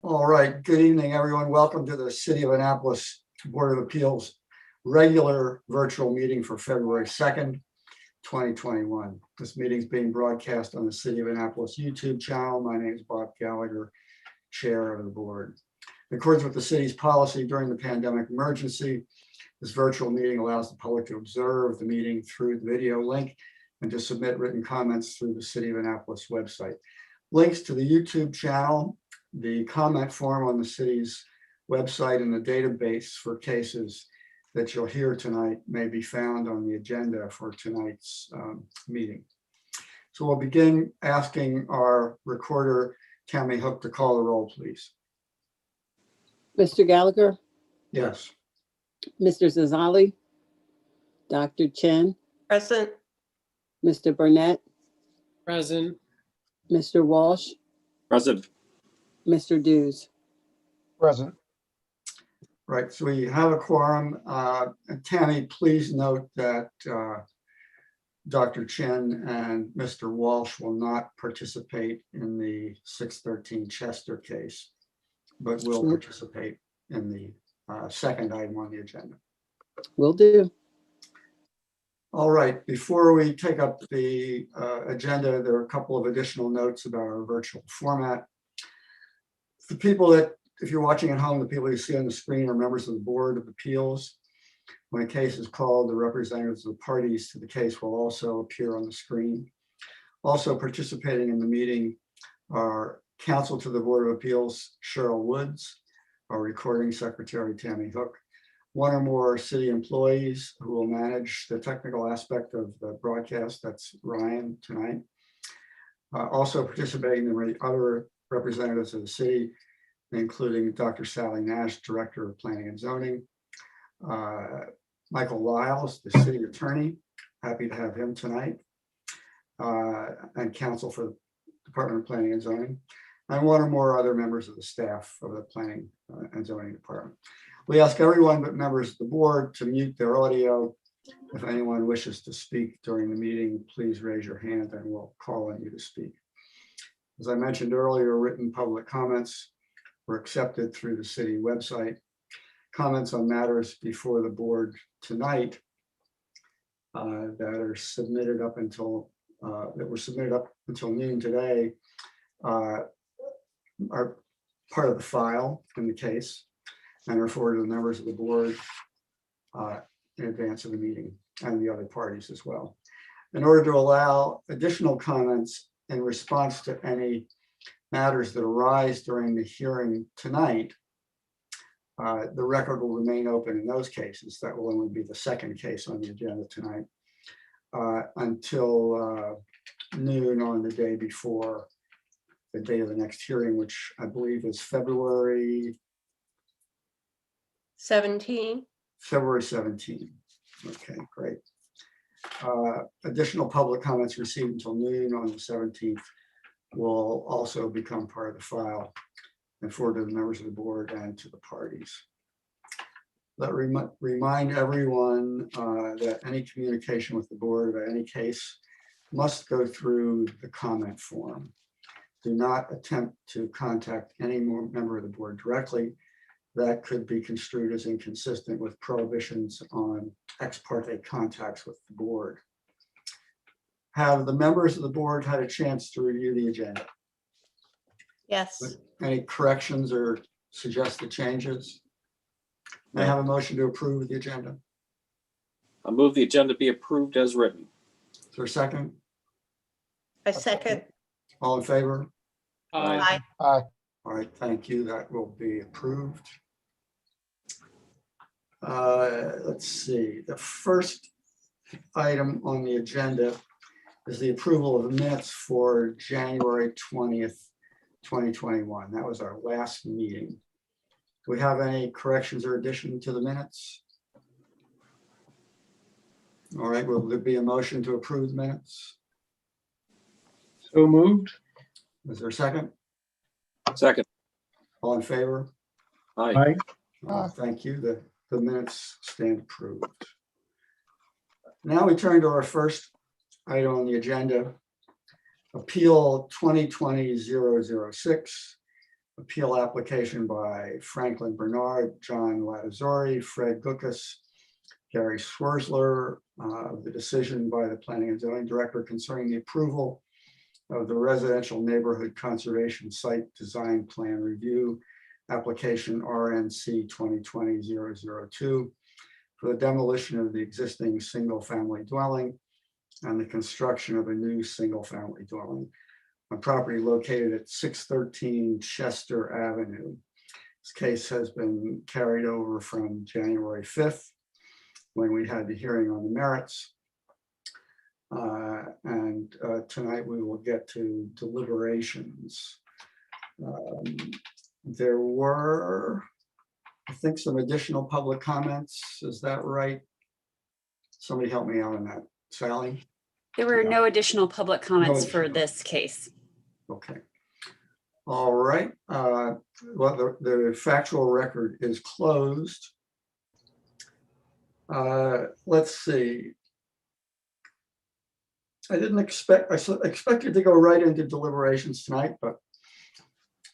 All right, good evening, everyone. Welcome to the City of Annapolis Board of Appeals regular virtual meeting for February 2nd, 2021. This meeting is being broadcast on the City of Annapolis YouTube channel. My name is Bob Gallagher, Chair of the Board. In accordance with the city's policy during the pandemic emergency, this virtual meeting allows the public to observe the meeting through the video link and to submit written comments through the City of Annapolis website. Links to the YouTube channel, the comment form on the city's website, and the database for cases that you'll hear tonight may be found on the agenda for tonight's meeting. So we'll begin asking our recorder, Tammy Hook, to call the roll, please. Mr. Gallagher, Yes. Mr. Zazali, Dr. Chen, Present. Mr. Burnett, Present. Mr. Walsh, Present. Mr. Dews. Present. Right, so we have a quorum. Tammy, please note that Dr. Chen and Mr. Walsh will not participate in the 613 Chester case, but will participate in the second item on the agenda. Will do. All right, before we take up the agenda, there are a couple of additional notes about our virtual format. The people that, if you're watching at home, the people you see on the screen are members of the Board of Appeals. When a case is called, the representatives of the parties to the case will also appear on the screen. Also participating in the meeting are counsel to the Board of Appeals, Cheryl Woods, our recording secretary, Tammy Hook, one or more city employees who will manage the technical aspect of the broadcast. That's Ryan tonight. Also participating in other representatives of the city, including Dr. Sally Nash, Director of Planning and Zoning, Michael Lyles, the city attorney, happy to have him tonight, and counsel for the Department of Planning and Zoning, and one or more other members of the staff of the Planning and Zoning Department. We ask everyone but members of the board to mute their audio. If anyone wishes to speak during the meeting, please raise your hand and we'll call on you to speak. As I mentioned earlier, written public comments were accepted through the city website. Comments on matters before the board tonight that are submitted up until that were submitted up until noon today are part of the file in the case and are forwarded to the members of the board in advance of the meeting and the other parties as well. In order to allow additional comments in response to any matters that arise during the hearing tonight, the record will remain open in those cases. That will only be the second case on the agenda tonight until noon on the day before the day of the next hearing, which I believe is February 17. February 17. Okay, great. Additional public comments received until noon on the 17th will also become part of the file and forward to the members of the board and to the parties. Let remind everyone that any communication with the board about any case must go through the comment form. Do not attempt to contact any more member of the board directly. That could be construed as inconsistent with prohibitions on ex parte contacts with the board. Have the members of the board had a chance to review the agenda? Yes. Any corrections or suggested changes? May I have a motion to approve the agenda? I move the agenda be approved as written. Is there a second? I second. All in favor? Aye. Aye. All right, thank you. That will be approved. Let's see. The first item on the agenda is the approval of the minutes for January 20th, 2021. That was our last meeting. Do we have any corrections or addition to the minutes? All right, will there be a motion to approve the minutes? So moved. Is there a second? Second. All in favor? Aye. Thank you. The minutes stand approved. Now we turn to our first item on the agenda, Appeal 2020-006, appeal application by Franklin Bernard, John Latazori, Fred Guckus, Gary Swersler, the decision by the Planning and Zoning Director concerning the approval of the Residential Neighborhood Conservation Site Design Plan Review application RNC 2020-002 for the demolition of the existing single-family dwelling and the construction of a new single-family dwelling on property located at 613 Chester Avenue. This case has been carried over from January 5th, when we had the hearing on the merits. And tonight we will get to deliberations. There were, I think, some additional public comments. Is that right? Somebody help me out on that. Sally? There were Yeah. no additional public comments No for additional. this case. Okay. All right. Well, the factual record is closed. Let's see. I expected to go right into deliberations tonight, but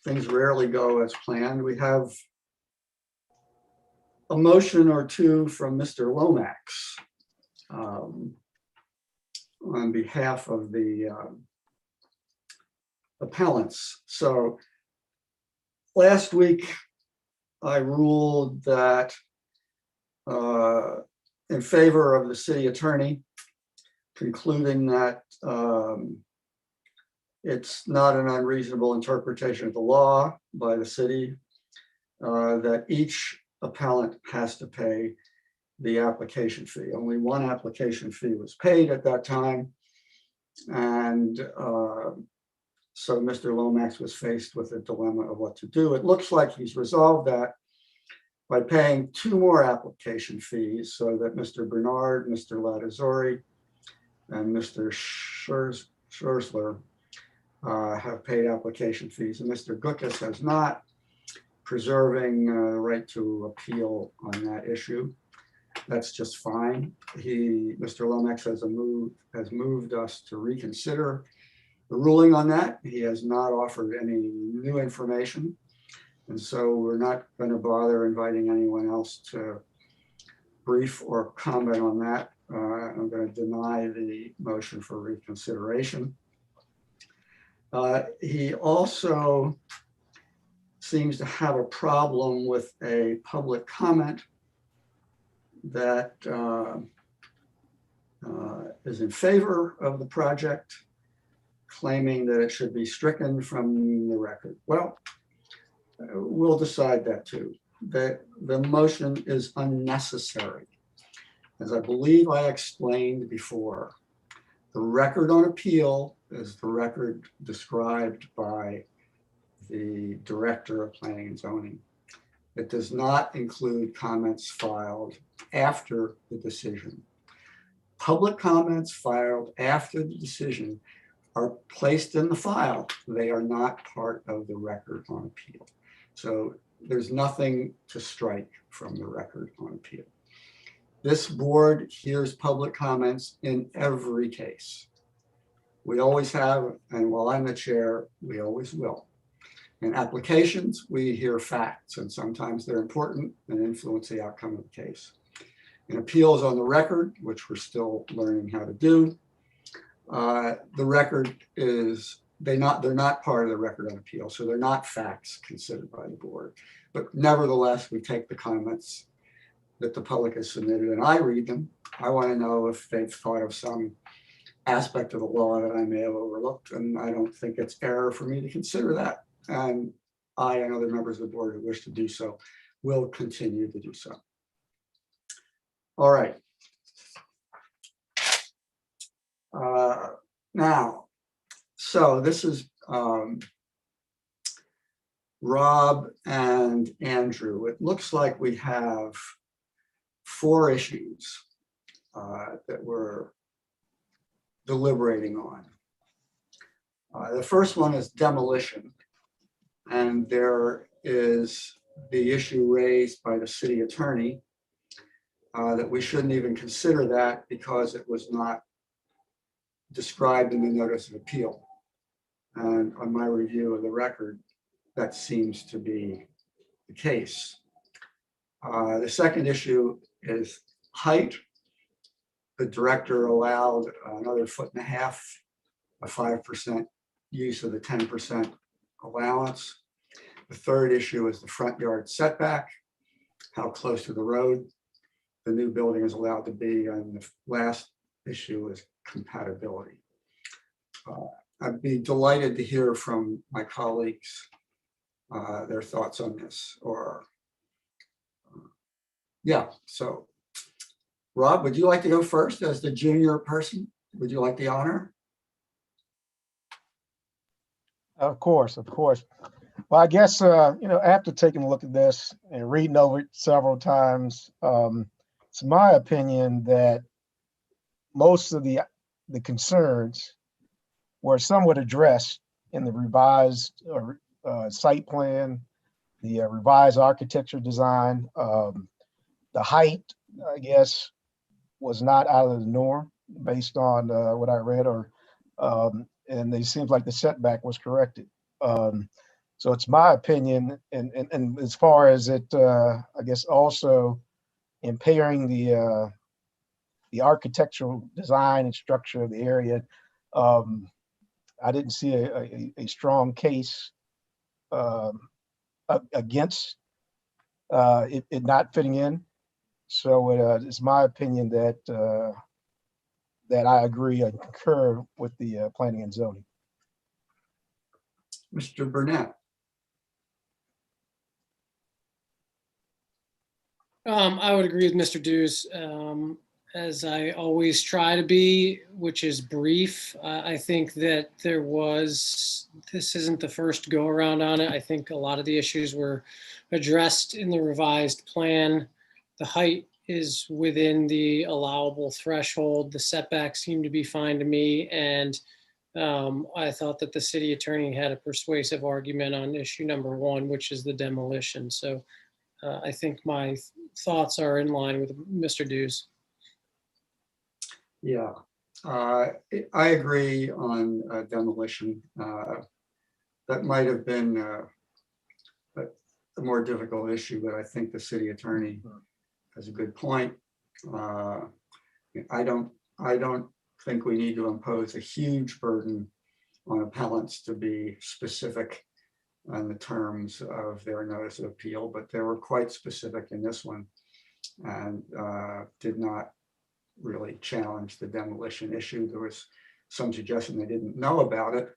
things rarely go as planned. We have a motion or two from Mr. Lomax on behalf of the appellants. So last week, I ruled that in favor of the city attorney, concluding that it's not an unreasonable interpretation of the law by the city, that each appellant has to pay the application fee. Only one application fee was paid at that time. And so Mr. Lomax was faced with a dilemma of what to do. It looks like he's resolved that by paying two more application fees so that Mr. Bernard, Mr. Latazori, and Mr. Schursler have paid application fees, and Mr. Guckus has not, preserving the right to appeal on that issue. That's just fine. Mr. Lomax has moved us to reconsider the ruling on that. He has not offered any new information. And so we're not going to bother inviting anyone else to brief or comment on that. I'm going to deny the motion for reconsideration. He also seems to have a problem with a public comment that is in favor of the project, claiming that it should be stricken from the record. Well, we'll decide that too. The motion is unnecessary. As I believe I explained before, the record on appeal is the record described by the Director of Planning and Zoning. It does not include comments filed after the decision. Public comments filed after the decision are placed in the file. They are not part of the record on appeal. So there's nothing to strike from the record on appeal. This board hears public comments in every case. We always have, and while I'm the chair, we always will. In applications, we hear facts, and sometimes they're important and influence the outcome of the case. In appeals on the record, which we're still learning how to do, the record is, they're not part of the record on appeal, so they're not facts considered by the board. But nevertheless, we take the comments that the public has submitted and I read them. I want to know if they've thought of some aspect of the law that I may have overlooked, and I don't think it's error for me to consider that. And I and other members of the board who wish to do so will continue to do so. All right. Now, so this is Rob and Andrew. It looks like we have 4 issues that we're deliberating on. The first one is demolition. And there is the issue raised by the city attorney that we shouldn't even consider that because it was not described in the notice of appeal. And on my review of the record, that seems to be the case. The second issue is height. The director allowed another 1.5 feet, a 5% use of the 10% allowance. The third issue is the front yard setback, how close to the road the new building is allowed to be, and the last issue is compatibility. I'd be delighted to hear from my colleagues their thoughts on this, or yeah, so Rob, would you like to go first as the junior person? Would you like the honor? Of course, of course. Well, I guess, after taking a look at this and reading over it several times, it's my opinion that most of the concerns were somewhat addressed in the revised site plan, the revised architecture design. The height, I guess, was not out of the norm based on what I read, and it seems like the setback was corrected. So it's my opinion, and as far as it, I guess, also impairing the architectural design and structure of the area, I didn't see a strong case against it not fitting in. So it's my opinion that that I agree and concur with the planning and zoning. Mr. Burnett. I would agree with Mr. Dews, as I always try to be, which is brief. I think that this isn't the first go around on it. I think a lot of the issues were addressed in the revised plan. The height is within the allowable threshold. The setbacks seem to be fine to me. And I thought that the city attorney had a persuasive argument on issue number 1, which is the demolition. So I think my thoughts are in line with Mr. Dews. Yeah, I agree on demolition. That might have been a more difficult issue, but I think the city attorney has a good point. I don't think we need to impose a huge burden on appellants to be specific on the terms of their notice of appeal, but they were quite specific in this one and did not really challenge the demolition issue. There was some suggestion they didn't know about it.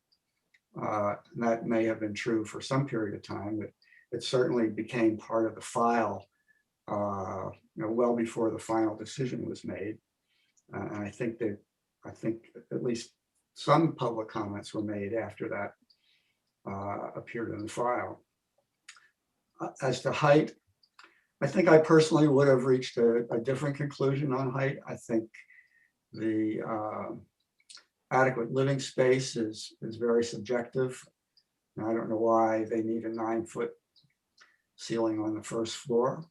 And that may have been true for some period of time, but it certainly became part of the file well before the final decision was made. And I think at least some public comments were made after that appeared in the file. As to height, I think I personally would have reached a different conclusion on height. I think the adequate living space is very subjective. And I don't know why they need a 9-foot ceiling on the first floor.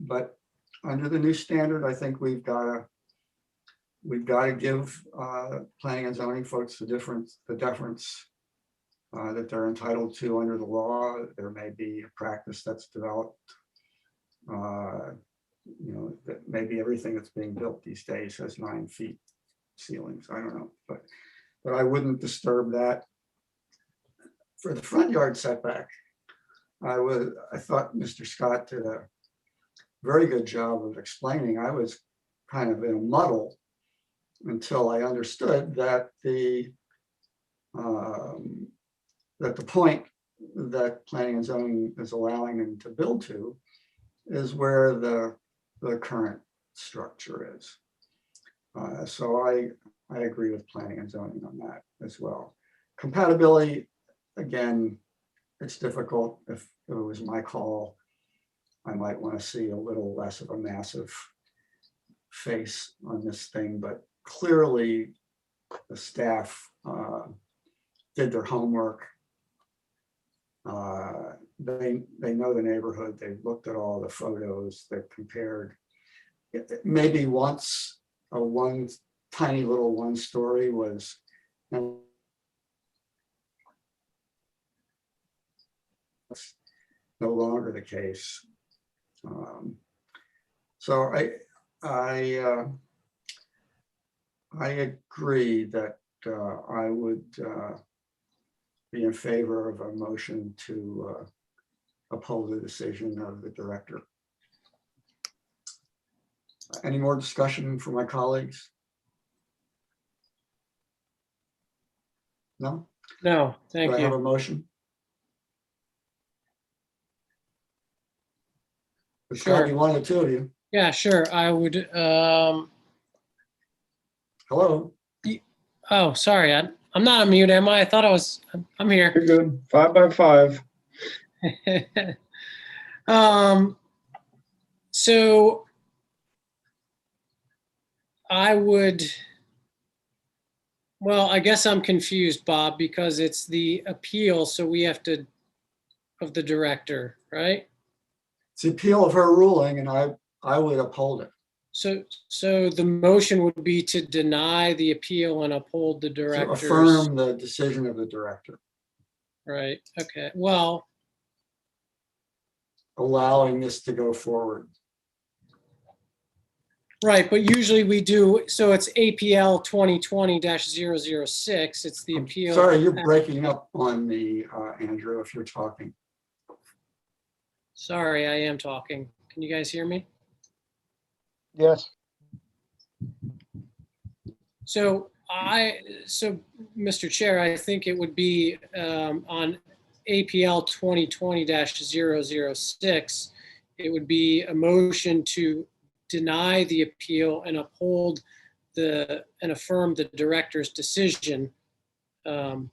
But under the new standard, I think we've got to give planning and zoning folks the deference that they're entitled to under the law. There may be a practice that's developed. That maybe everything that's being built these days has 9 feet ceilings. I don't know, but I wouldn't disturb that. For the front yard setback, I thought Mr. Scott did a very good job of explaining. I was kind of in a muddle until I understood that the point that planning and zoning is allowing them to build to is where the current structure is. So I agree with planning and zoning on that as well. Compatibility, again, it's difficult. If it was my call, I might want to see a little less of a massive face on this thing, but clearly the staff did their homework. They know the neighborhood. They've looked at all the photos. They've compared. Maybe once one tiny little 1-story was. no longer the case. So I agree that I would be in favor of a motion to uphold the decision of the director. Any more discussion from my colleagues? No? No, thank Do I have a you. motion? It's Sure. gotta be one of the two of you. Yeah, sure. I would, Hello? oh, sorry. I'm not on mute, am I? I thought I was, I'm here. You're good. 5 by 5. So I would, well, I guess I'm confused, Bob, because it's the appeal, so we have to, of the director, right? It's the appeal of her ruling and I would uphold it. So the motion would be to deny the appeal and uphold the To director's, affirm the decision of the director, right? Okay, well, allowing this to go forward. right, but usually we do, so it's APL 2020-006, it's the appeal. Sorry, you're breaking up on me, Andrew, if you're talking. Sorry, I am talking. Can you guys hear me? Yes. So Mr. Chair, I think it would be on APL 2020-006, it would be a motion to deny the appeal and uphold and affirm the director's decision under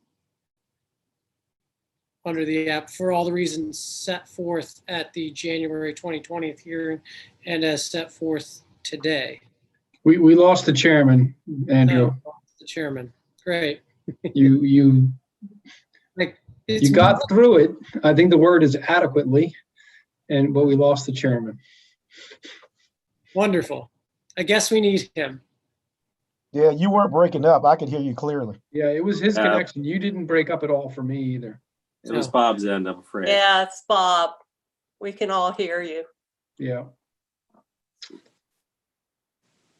the app for all the reasons set forth at the January 2020 hearing and as set forth today. We lost the chairman, Andrew. The chairman. Great. You It's got through it. I think the word is adequately, but we lost the chairman. wonderful. I guess we need him. Yeah, you weren't breaking up. I could hear you clearly. Yeah, it was his Yeah. connection. You didn't break up at all for me either. It was Bob's end, I'm afraid. Yeah, it's Bob. We can all hear you. Yeah.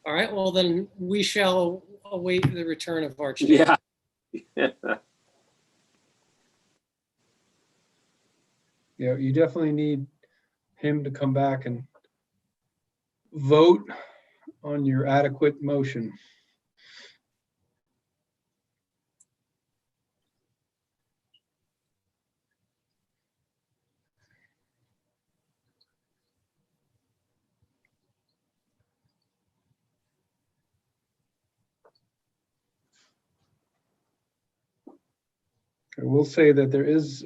All right, well then we shall await the return of our chair. Yeah. Yeah, you definitely need him to come back and vote on your adequate motion. I will say that there is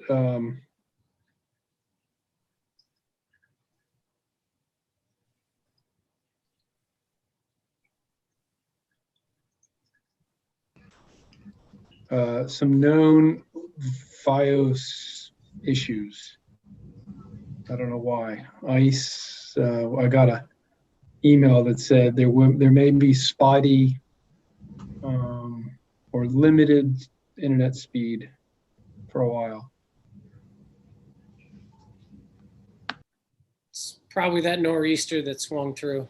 some known FiOS issues. I don't know why. ICE, I got a email that said there may be spotty or limited internet speed for a while. It's probably that nor'easter that swung through.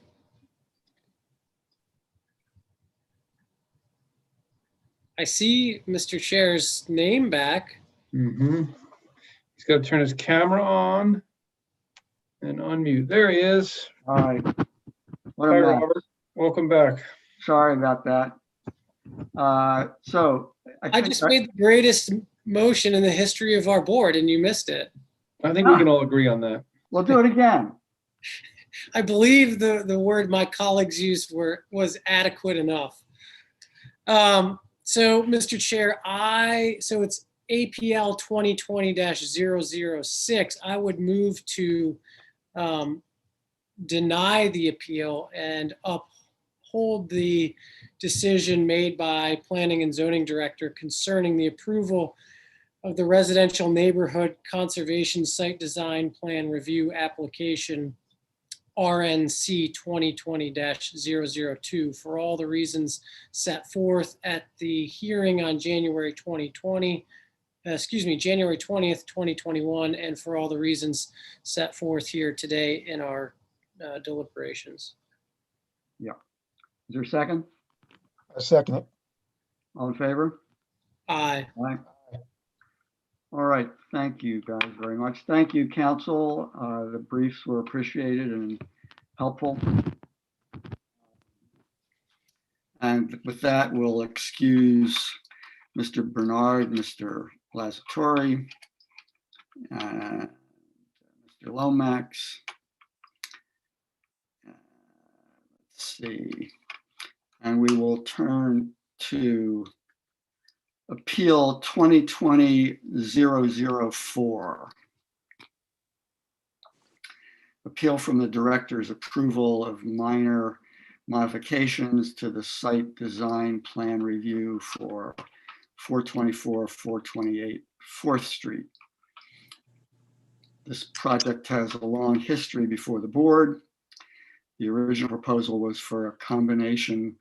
I see Mr. Chair's name back. Mm-hmm. He's got to turn his camera on and unmute. There he is. Hi. Hi, Robert. Welcome back. Sorry about that. So. I just made the greatest motion in the history of our board and you missed it. I think we can all agree on that. We'll do it again. I believe the word my colleagues used was adequate enough. So, Mr. Chair, so it's APL 2020-006. I would move to deny the appeal and uphold the decision made by Planning and Zoning Director concerning the approval of the Residential Neighborhood Conservation Site Design Plan Review Application RNC 2020-002 for all the reasons set forth at the hearing on January 2020 January 20th, 2021, and for all the reasons set forth here today in our deliberations. Is there a second? I second it. All in favor? Aye. Aye. All right, thank you guys very much. Thank you, council. The briefs were appreciated and helpful. And with that, we'll excuse Mr. Bernard, Mr. Lazzatori, Mr. Lomax. Let's see. And we will turn to Appeal 2020-004. Appeal from the director's approval of minor modifications to the site design plan review for 424, 428 4th Street. This project has a long history before the board. The original proposal was for a combination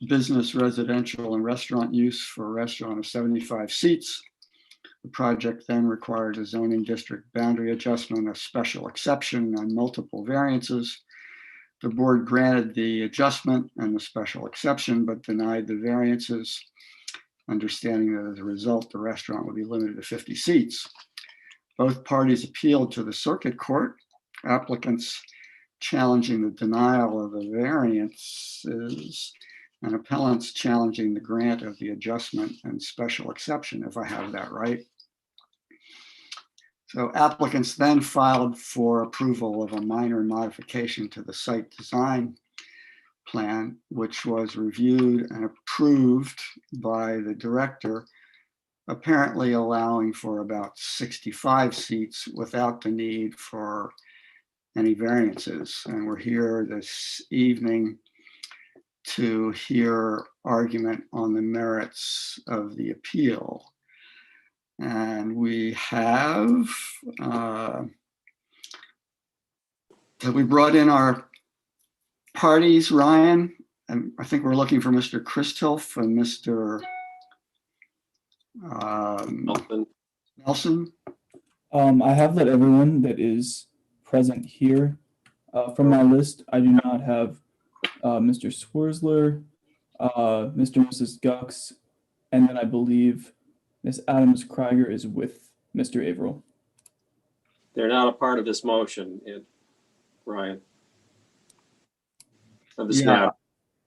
business, residential, and restaurant use for a restaurant of 75 seats. The project then required a zoning district boundary adjustment, a special exception, and multiple variances. The board granted the adjustment and the special exception, but denied the variances, understanding that as a result, the restaurant would be limited to 50 seats. Both parties appealed to the circuit court. Applicants challenging the denial of the variances and appellants challenging the grant of the adjustment and special exception, if I have that right. So applicants then filed for approval of a minor modification to the site design plan, which was reviewed and approved by the director, apparently allowing for about 65 seats without the need for any variances. And we're here this evening to hear argument on the merits of the appeal. And we have brought in our parties, Ryan, and I think we're looking for Mr. Christoph and Mr. Nelson. I have let everyone that is present here. From my list, I do not have Mr. Swersler, Mr. and Mrs. Gux, and then I believe Ms. Adams Krieger is with Mr. Averill. They're not a part of this motion, Ryan. Of this matter.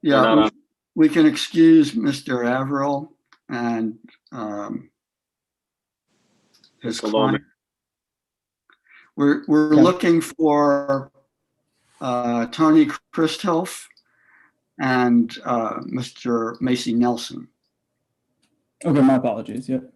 Yeah, we can excuse Mr. Averill and his client. We're looking for Tony Christoph and Mr. Macy Nelson. Okay, my apologies. Yep.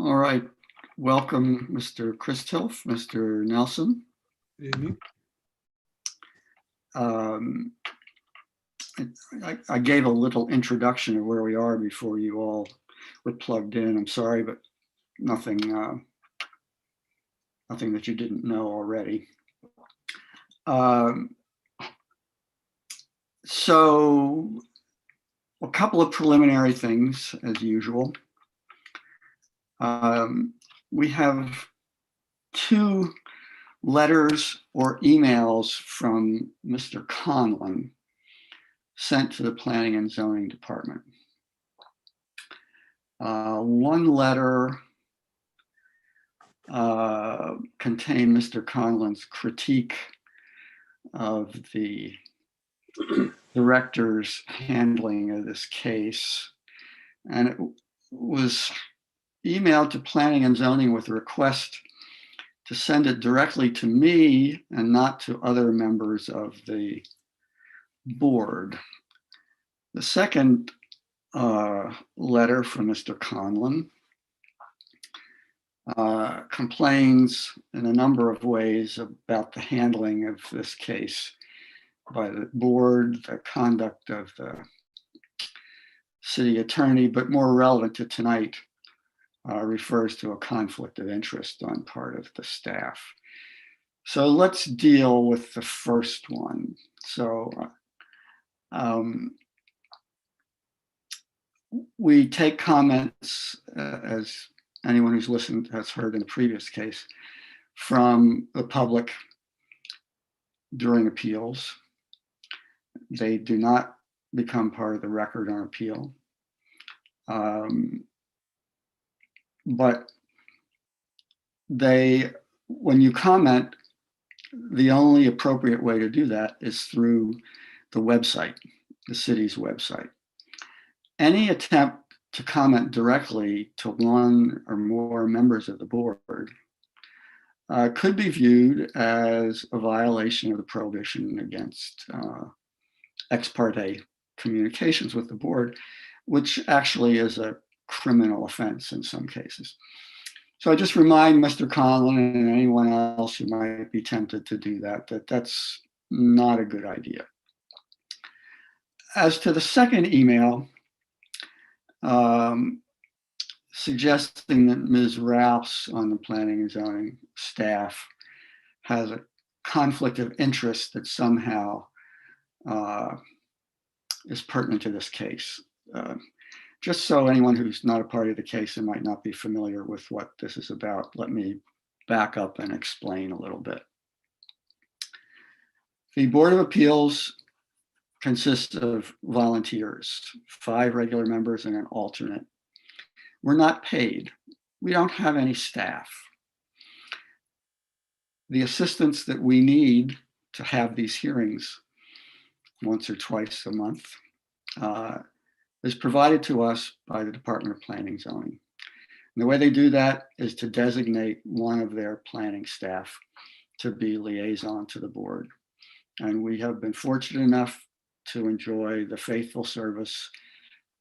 All right, welcome, Mr. Christoph, Mr. Nelson. I gave a little introduction of where we are before you all were plugged in. I'm sorry, but nothing that you didn't know already. So a couple of preliminary things as usual. We have 2 letters or emails from Mr. Conlon sent to the Planning and Zoning Department. One letter contained Mr. Conlon's critique of the director's handling of this case, and it was emailed to Planning and Zoning with a request to send it directly to me and not to other members of the board. The second letter from Mr. Conlon. Complains in a number of ways about the handling of this case by the board, the conduct of the city attorney, but more relevant to tonight, refers to a conflict of interest on part of the staff. So let's deal with the first one. So we take comments, as anyone who's listened has heard in the previous case, from the public during appeals. They do not become part of the record on appeal. But when you comment, the only appropriate way to do that is through the website, the city's website. Any attempt to comment directly to one or more members of the board could be viewed as a violation of the prohibition against ex parte communications with the board, which actually is a criminal offense in some cases. So I just remind Mr. Conlon and anyone else who might be tempted to do that, that's not a good idea. As to the second email, suggesting that Ms. Rouse on the planning and zoning staff has a conflict of interest that somehow is pertinent to this case. Just so anyone who's not a party of the case and might not be familiar with what this is about, let me back up and explain a little bit. The Board of Appeals consists of volunteers, 5 regular members and an alternate. We're not paid. We don't have any staff. The assistance that we need to have these hearings once or twice a month is provided to us by the Department of Planning and Zoning. And the way they do that is to designate one of their planning staff to be liaison to the board. And we have been fortunate enough to enjoy the faithful service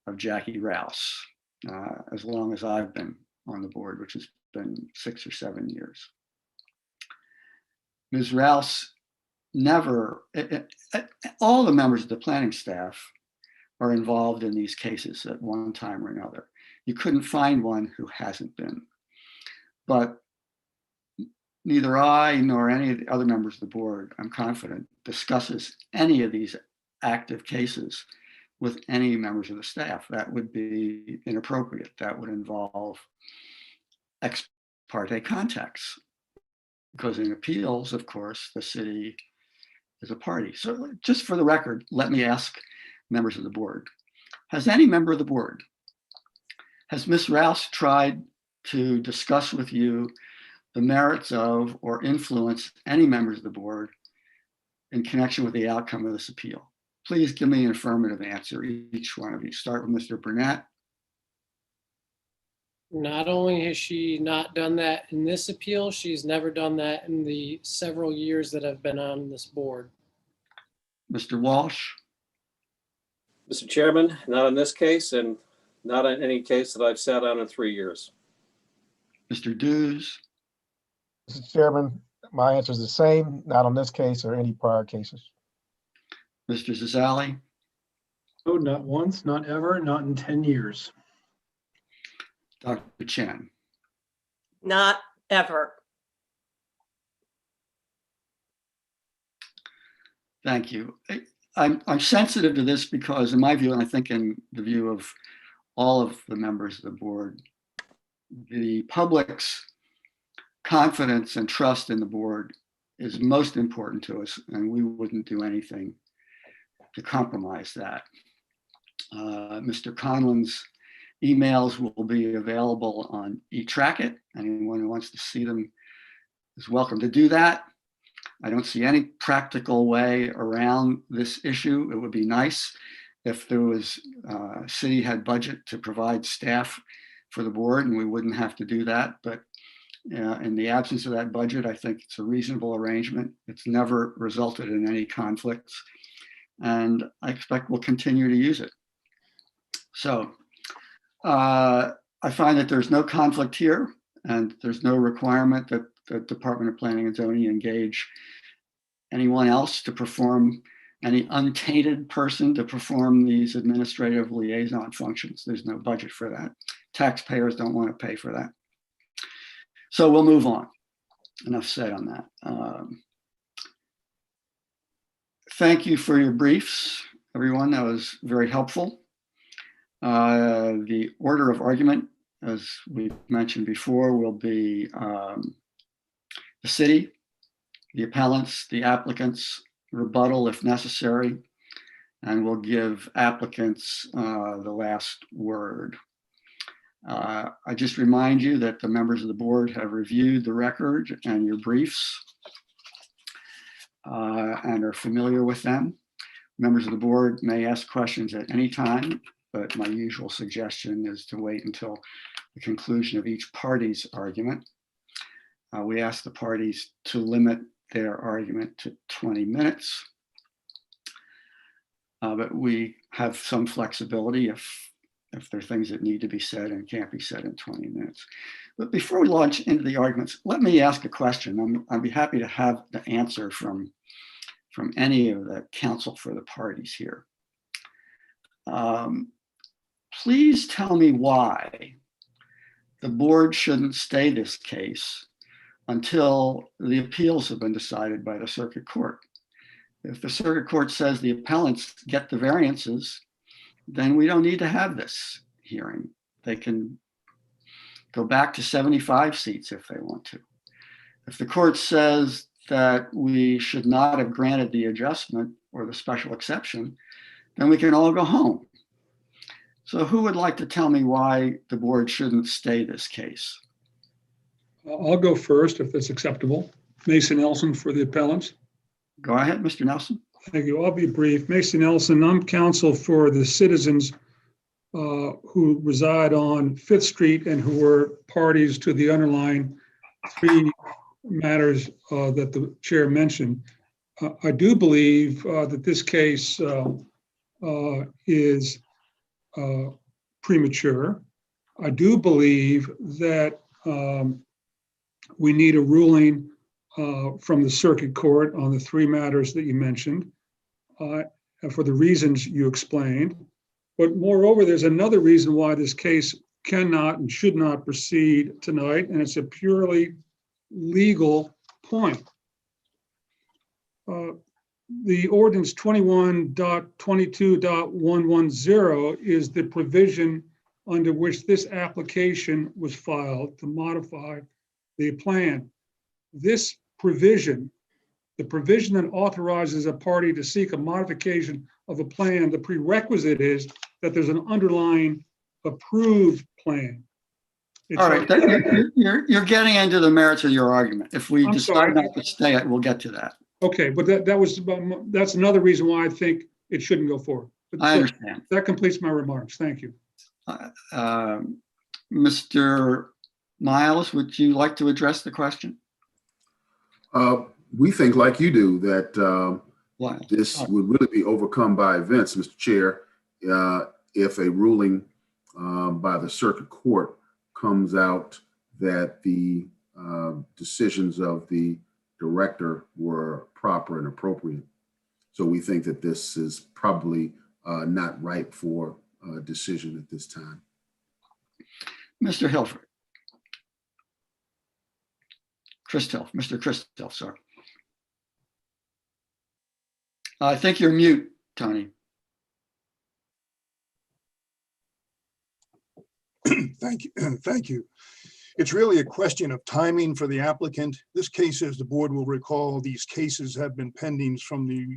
of Jackie Rouse, as long as I've been on the board, which has been 6 or 7 years. Ms. Rouse all the members of the planning staff are involved in these cases at one time or another. You couldn't find one who hasn't been. But neither I nor any of the other members of the board, I'm confident, discusses any of these active cases with any members of the staff. That would be inappropriate. That would involve ex parte contacts. Because in appeals, of course, the city is a party. So just for the record, let me ask members of the board. Has any member of the board, has Ms. Rouse tried to discuss with you the merits of or influence any members of the board in connection with the outcome of this appeal? Please give me an affirmative answer, each one of you. Start with Mr. Burnett. Not only has she not done that in this appeal, she's never done that in the several years that I've been on this board. Mr. Walsh. Mr. Chairman, not in this case and not in any case that I've sat on in 3 years. Mr. Dews. Mr. Chairman, my answer is the same, not on this case or any prior cases. Mr. Zazali. Oh, not once, not ever, not in 10 years. Dr. Chen. Not ever. Thank you. I'm sensitive to this because in my view, and I think in the view of all of the members of the board, the public's confidence and trust in the board is most important to us, and we wouldn't do anything to compromise that. Mr. Conlon's emails will be available on eTrackit. Anyone who wants to see them is welcome to do that. I don't see any practical way around this issue. It would be nice if there was, city had budget to provide staff for the board and we wouldn't have to do that. But in the absence of that budget, I think it's a reasonable arrangement. It's never resulted in any conflicts, and I expect we'll continue to use it. So I find that there's no conflict here, and there's no requirement that the Department of Planning and Zoning engage anyone else to perform, any untainted person to perform these administrative liaison functions. There's no budget for that. Taxpayers don't want to pay for that. So we'll move on. Enough said on that. Thank you for your briefs, everyone. That was very helpful. The order of argument, as we mentioned before, will be the city, the appellants, the applicants, rebuttal if necessary, and we'll give applicants the last word. I just remind you that the members of the board have reviewed the record and your briefs and are familiar with them. Members of the board may ask questions at any time, but my usual suggestion is to wait until the conclusion of each party's argument. We ask the parties to limit their argument to 20 minutes. But we have some flexibility if there are things that need to be said and can't be said in 20 minutes. But before we launch into the arguments, let me ask a question. I'd be happy to have the answer from any of the counsel for the parties here. Please tell me why the board shouldn't stay this case until the appeals have been decided by the circuit court. If the circuit court says the appellants get the variances, then we don't need to have this hearing. They can go back to 75 seats if they want to. If the court says that we should not have granted the adjustment or the special exception, then we can all go home. So who would like to tell me why the board shouldn't stay this case? I'll go first if that's acceptable. Mason Nelson for the appellants. Go ahead, Mr. Nelson. Thank you. I'll be brief. Mason Nelson, I'm counsel for the citizens who reside on Fifth Street and who were parties to the underlying three matters that the chair mentioned. I do believe that this case is premature. I do believe that we need a ruling from the circuit court on the three matters that you mentioned for the reasons you explained. But moreover, there's another reason why this case cannot and should not proceed tonight, and it's a purely legal point. The ordinance 21.22.110 is the provision under which this application was filed to modify the plan. This provision, the provision that authorizes a party to seek a modification of a plan, the prerequisite is that there's an underlying approved plan. All right, you're getting into the merits of your argument. If we decide not to stay it, we'll get to that. Okay, but that's another reason why I think it shouldn't go forward. But I understand. That completes my remarks. Thank you. Mr. Miles, would you like to address the question? We think, like you do, that this would really be overcome by events, Mr. Chair, if a ruling by the circuit court comes out that the decisions of the director were proper and appropriate. So we think that this is probably not ripe for a decision at this time. Mr. Hilford. Mr. Christel, sorry. I think you're mute, Tony. Thank you. Thank you. It's really a question of timing for the applicant. This case, as the board will recall, these cases have been pending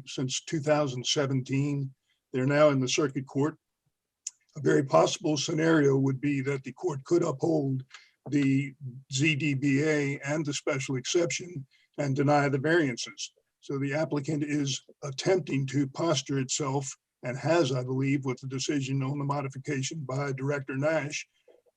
since 2017. They're now in the circuit court. A very possible scenario would be that the court could uphold the ZDBA and the special exception and deny the variances. So the applicant is attempting to posture itself, and has, I believe, with the decision on the modification by Director Nash,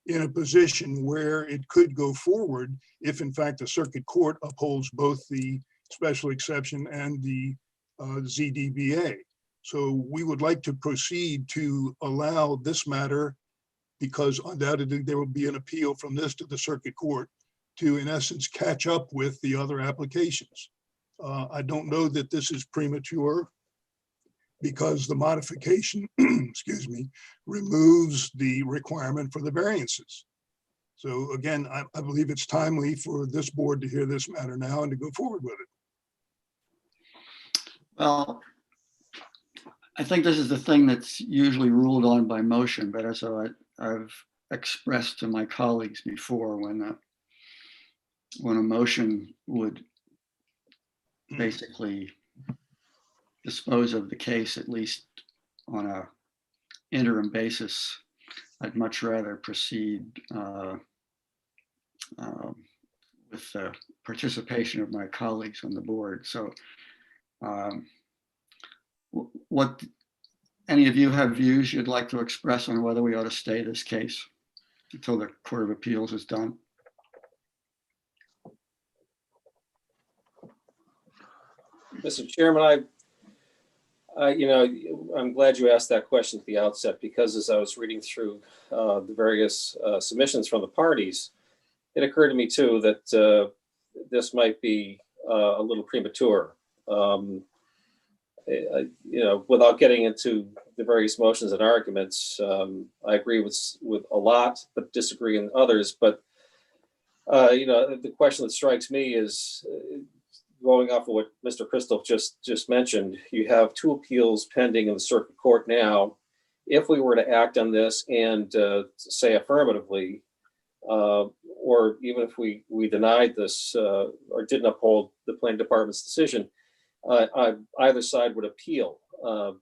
in a position where it could go forward if in fact the circuit court upholds both the special exception and the ZDBA. So we would like to proceed to allow this matter, because undoubtedly there will be an appeal from this to the circuit court to, in essence, catch up with the other applications. I don't know that this is premature because the modification, excuse me, removes the requirement for the variances. So again, I believe it's timely for this board to hear this matter now and to go forward with it. Well, I think this is the thing that's usually ruled on by motion, but as I've expressed to my colleagues before, when a motion would basically dispose of the case, at least on a interim basis, I'd much rather proceed with the participation of my colleagues on the board. So what, any of you have views you'd like to express on whether we ought to stay this case until the Court of Appeals is done? Mr. Chairman, I'm glad you asked that question at the outset, because as I was reading through the various submissions from the parties, it occurred to me too that this might be a little premature. Without getting into the various motions and arguments, I agree with a lot, but disagree in others. But the question that strikes me is, going off of what Mr. Christoph just mentioned, you have 2 appeals pending in the circuit court now. If we were to act on this and say affirmatively, or even if we denied this or didn't uphold the planning department's decision, either side would appeal.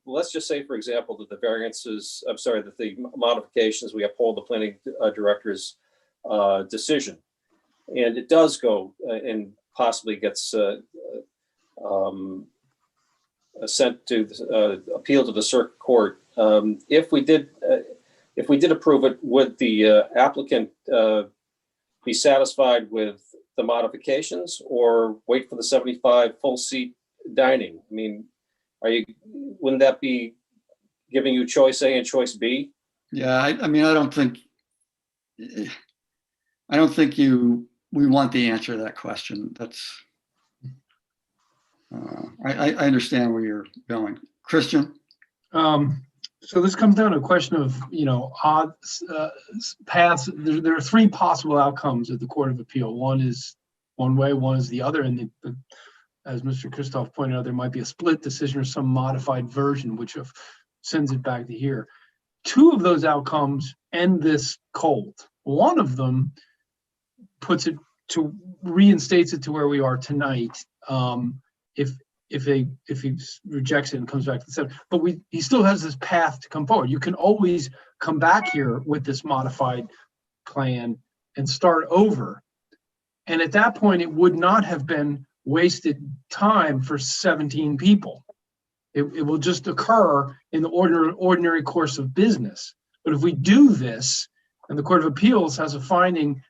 Let's just say, for example, that that the modifications, we uphold the planning director's decision, and it does go and possibly gets sent to appeal to the circuit court. If we did approve it, would the applicant be satisfied with the modifications, or wait for the 75 full seat dining? I mean, wouldn't that be giving you choice A and choice B? Yeah, I mean, I don't think we want the answer to that question. That's, I understand where you're going. Christian? So this comes down to a question of, odd paths. There are 3 possible outcomes at the Court of Appeal. One is one way, one is the other. And as Mr. Christoph pointed out, there might be a split decision or some modified version, which sends it back to here. 2 of those end this cold. One of them reinstates it to where we are tonight. If he rejects it and comes back to the 7, but he still has this path to come forward. You can always come back here with this modified plan and start over. And at that point, it would not have been wasted time for 17 people. It will just occur in the ordinary course of business. But if we do this, and the Court of Appeals has a finding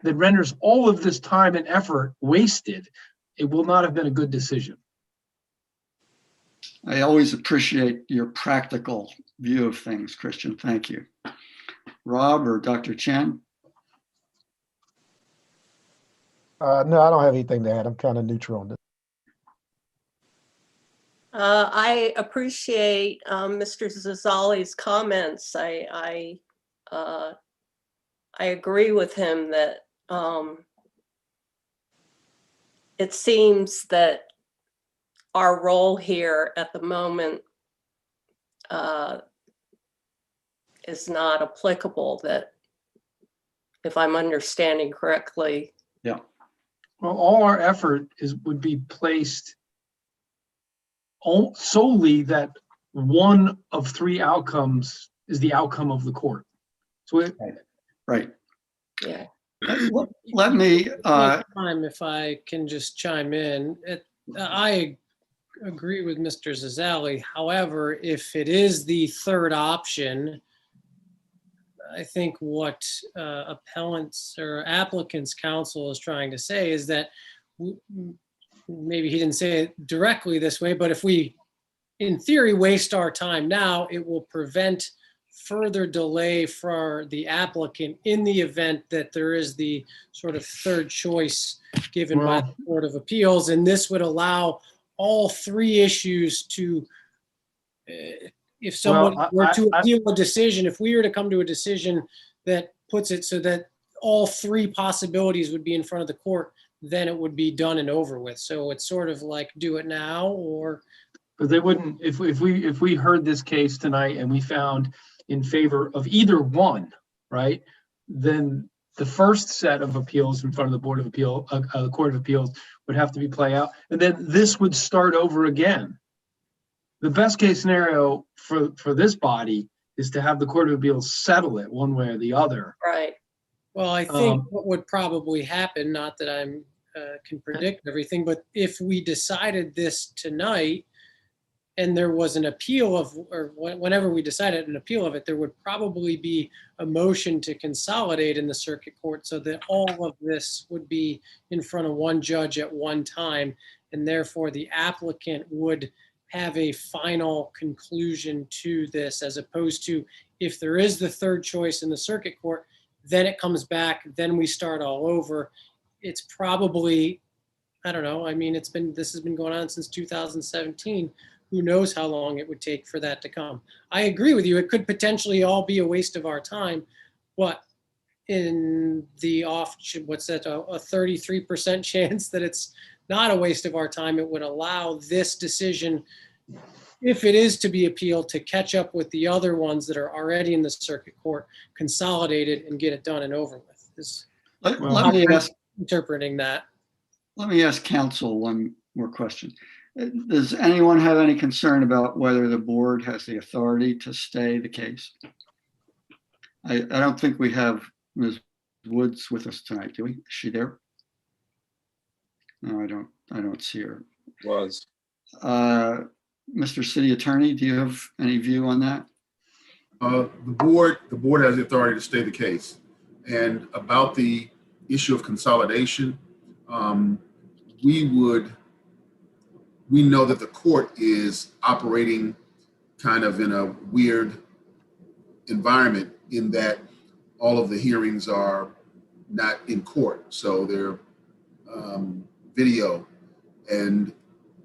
that renders all of this time and effort wasted, it will not have been a good decision. I always appreciate your practical view of things, Christian. Thank you. Rob or Dr. Chen? No, I don't have anything to add. I'm kind of neutral on this. I appreciate Mr. Zazali's comments. I agree with him that it seems that our role here at the moment is not applicable, that if I'm understanding correctly. Yeah. Well, all our effort would be placed solely that one of 3 outcomes is the outcome of the court. So right. Yeah. Let me if I can just chime in. I agree with Mr. Zazali. However, if it is the 3rd option, I think what appellants or applicants counsel is trying to say is that maybe he didn't say it directly this way, but if we in theory, waste our time now. It will prevent further delay for the applicant in the event that there is the sort of third choice given by the Board of Appeals. And this would allow all three issues to, if someone were to appeal a decision, if we were to come to a decision that puts it so that all three possibilities would be in front of the court, then it would be done and over with. So it's sort of like do it now or. But they wouldn't, if we heard this case tonight and we found in favor of either one, right? Then the first set of appeals in front of the Board of Appeal, the Court of Appeals would have to be play out. And then this would start over again. The best case scenario for this body is to have the Court of Appeals settle it one way or the other. Right. Well, I think what would probably happen, not that I'm can predict everything, but if we decided this tonight and there was an appeal of, or whenever we decided an appeal of it, there would probably be a motion to consolidate in the circuit court so that all of this would be in front of one judge at one time. And therefore the applicant would have a final conclusion to this, as opposed to if there is the third choice in the circuit court, then it comes back, then we start all over. It's probably, I don't know. I mean, this has been going on since 2017. Who knows how long it would take for that to come. I agree with you. It could potentially all be a waste of our time, but in the what's that, a 33% chance that it's not a waste of our time, it would allow this decision, if it is to be appealed, to catch up with the other ones that are already in the circuit court, consolidated and get it done and over with. Let me ask, interpreting that. Let me ask counsel one more question. Does anyone have any concern about whether the board has the authority to stay the case? I don't think we have Ms. Woods with us tonight, do we? Is she there? No, I don't see her. Was. Mr. City Attorney, do you have any view on that? The board has the authority to stay the case. And about the issue of consolidation, we know that the court is operating kind of in a weird environment in that all of the hearings are not in court. So they're video. And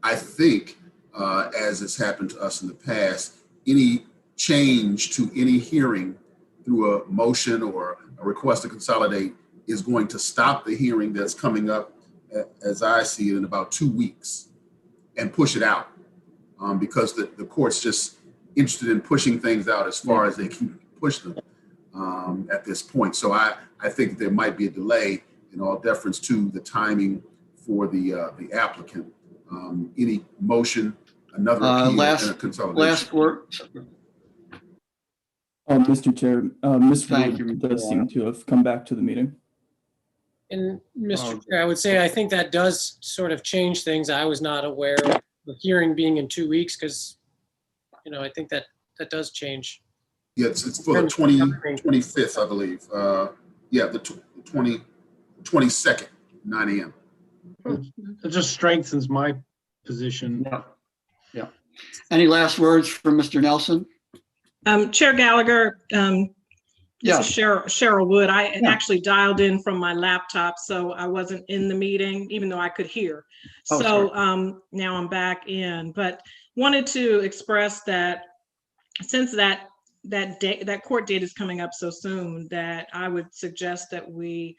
I think, as has happened to us in the past, any change to any hearing through a motion or a request to consolidate is going to stop the hearing that's coming up, as I see it, in about 2 weeks and push it out because the court's just interested in pushing things out as far as they can push them at this point. So I think there might be a delay in all deference to the timing for the applicant. Any motion, another appeal, and a consolidation. Last word. Mr. Chair, Ms. Thank Wood you. does seem to have come back to the meeting. And Mr. Chair, I would say, I think that does sort of change things. I was not aware of the hearing being in 2 weeks because, I think that does change. Yeah, it's for the 25th, I believe. The 22nd, 9 a.m. It just strengthens my position. Yeah. Any last words from Mr. Nelson? Chair Gallagher, Yeah. this is Cheryl Wood. I actually dialed in from my laptop, so I wasn't in the meeting, even though I could hear. Oh, So now I'm back in, but wanted to express that since that court date is coming up so soon, that I would suggest that we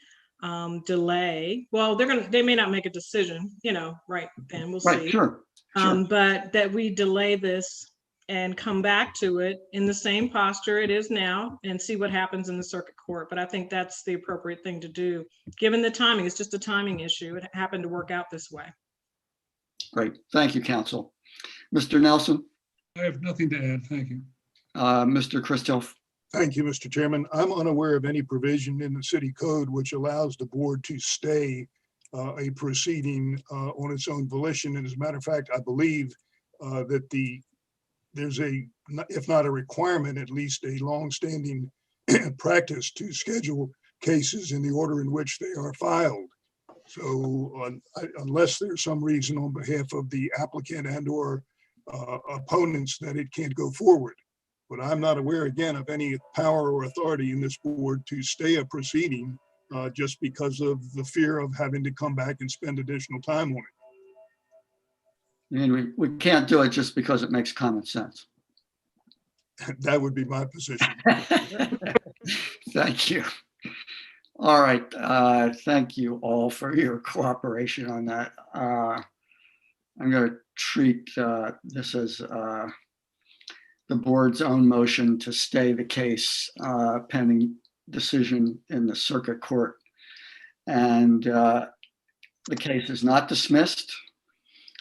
delay. Well, they may not make a decision, right, and we'll Right, see. sure. But that we delay this and come back to it in the same posture it is now and see what happens in the circuit court. But I think that's the appropriate thing to do, given the timing. It's just a timing issue. It happened to work out this way. Great. Thank you, counsel. Mr. Nelson? I have nothing to add. Thank you. Mr. Christoph? Thank you, Mr. Chairman. I'm unaware of any provision in the city code which allows the board to stay a proceeding on its own volition. And as a matter of fact, I believe that there's if not a requirement, at least a longstanding practice to schedule cases in the order in which they are filed. So unless there's some reason on behalf of the applicant and or opponents that it can't go forward. But I'm not aware, again, of any power or authority in this board to stay a proceeding just because of the fear of having to come back and spend additional time on I mean, we can't do it just because it makes common sense. it. That would be my position. Thank you. All right, thank you all for your cooperation on that. I'm going to treat this as the board's own motion to stay the case pending decision in the circuit court. And the case is not dismissed.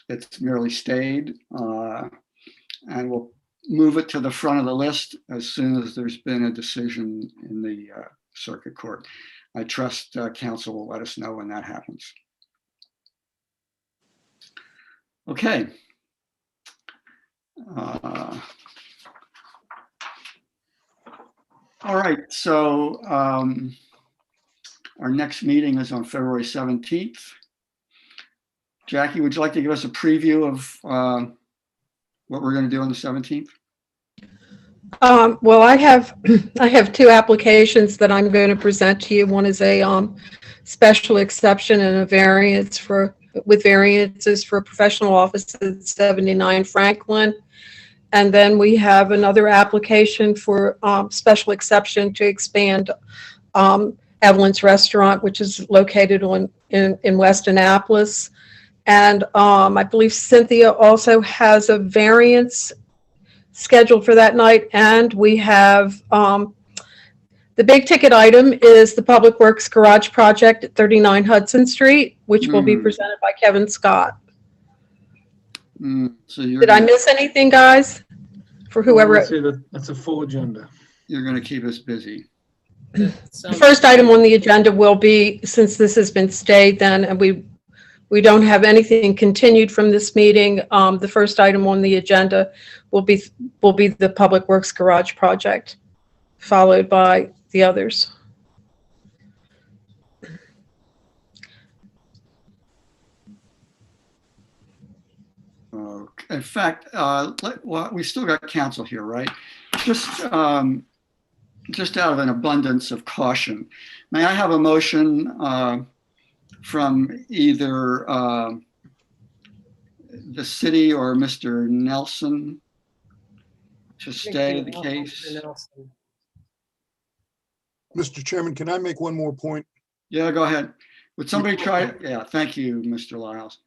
It's merely stayed. And we'll move it to the front of the list as soon as there's been a decision in the circuit court. I trust council will let us know when that happens. Okay. All right, so our next meeting is on February 17th. Jackie, would you like to give us a preview of what we're going to do on the 17th? Well, I have two applications that I'm going to present to you. One is a special exception and a variance with variances for a professional office at 79 Franklin. And then we have another application for special exception to expand Evelyn's Restaurant, which is located in West Annapolis. And I believe Cynthia also has a variance scheduled for that night. And we have the big ticket item is the Public Works Garage Project at 39 Hudson Street, which will be presented by Kevin Scott. So Did I miss anything, guys? For whoever. That's a full agenda. You're going to keep us busy. The first item on the agenda will be, since this has been stayed then, and we don't have anything continued from this meeting, the first item on the agenda will be the Public Works Garage Project, followed by the others. In fact, we still got counsel here, right? Just out of an abundance of caution, may I have a motion from either the city or Mr. Nelson to stay the case? Mr. Chairman, can I make one more point? Yeah, go ahead. Would somebody try? Yeah, thank you, Mr. Lyles.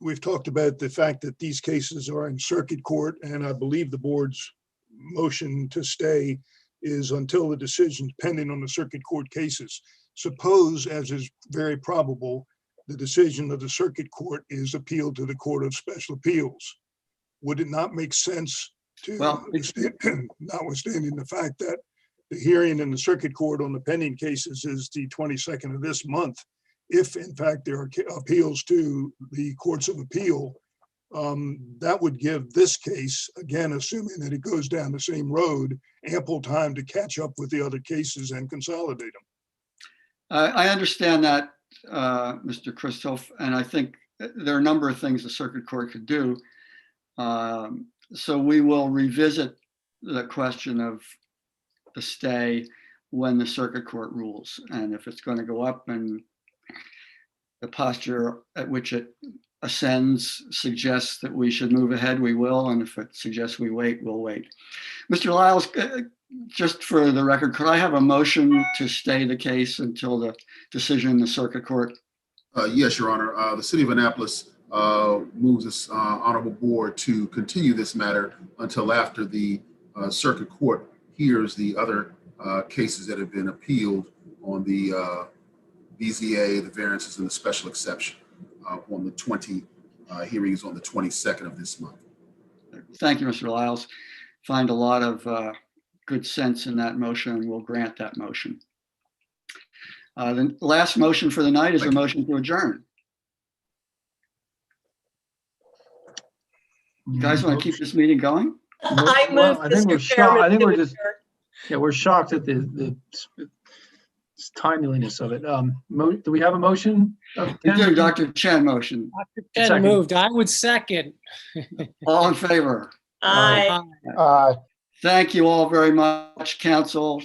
We've talked about the fact that these cases are in circuit court, and I believe the board's motion to stay is until the decision pending on the circuit court cases. Suppose, as is very probable, the decision of the circuit court is appealed to the Court of Special Appeals. Would it not make sense to, notwithstanding the fact that the hearing in the circuit court on the pending cases is the 22nd of this month, if in fact there are appeals to the courts of appeal, that would give this case, again, assuming that it goes down the same road, ample time to catch up with the other cases and consolidate them. I understand that, Mr. Christoph, and I think there are a number of things the circuit court could do. So we will revisit the question of the stay when the circuit court rules. And if it's going to go up and the posture at which it ascends suggests that we should move ahead, we will. And if it suggests we wait, we'll wait. Mr. Lyles, just for the record, could I have a motion to stay the case until the decision in the circuit court? Yes, Your Honor. The City of Annapolis moves this honorable board to continue this matter until after the circuit court hears the other cases that have been appealed on the BZA, the variances, and the special exception on the hearings on the 22nd of this month. Thank you, Mr. Lyles. Find a lot of good sense in that motion, and we'll grant that motion. The last motion for the night is a motion to adjourn. You guys want to keep this meeting going? I move, I think we're Mr. shocked. I Chairman, think to we're just, adjourn. yeah, we're shocked at the timeliness of it. Do we have a motion? We do, Dr. Chen motion. Chen Second. moved. I would second. All in favor? Aye. Uh, Thank you all very much, council.